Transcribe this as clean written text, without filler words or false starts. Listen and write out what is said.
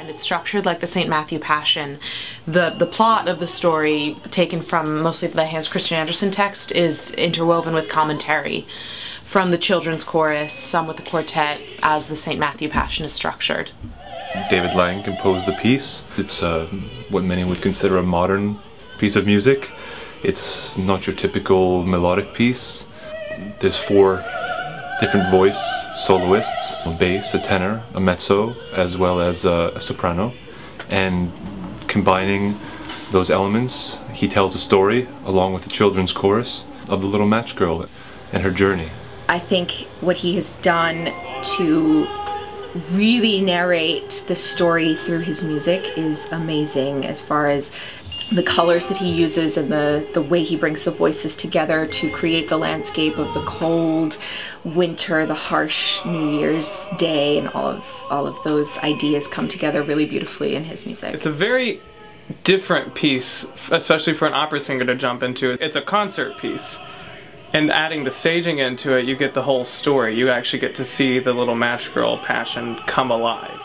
and it's structured like the St. Matthew Passion. The plot of the story, taken from mostly the Hans Christian Andersen text, is interwoven with commentary from the children's chorus, some with the quartet, as the St. Matthew Passion is structured. David Lang composed the piece. It's what many would consider a modern piece of music. It's not your typical melodic piece. There's 4 different voice soloists, a bass, a tenor, a mezzo, as well as a soprano. And combining those elements, he tells a story, along with the children's chorus, of the little match girl and her journey. I think what he has done to really narrate the story through his music is amazing, as far as the colors that he uses and the way he brings the voices together to create the landscape of the cold winter, the harsh New Year's Day, and all of those ideas come together really beautifully in his music. It's a very different piece, especially for an opera singer to jump into. It's a concert piece. And adding the staging into it, you get the whole story. You actually get to see the little match girl passion come alive.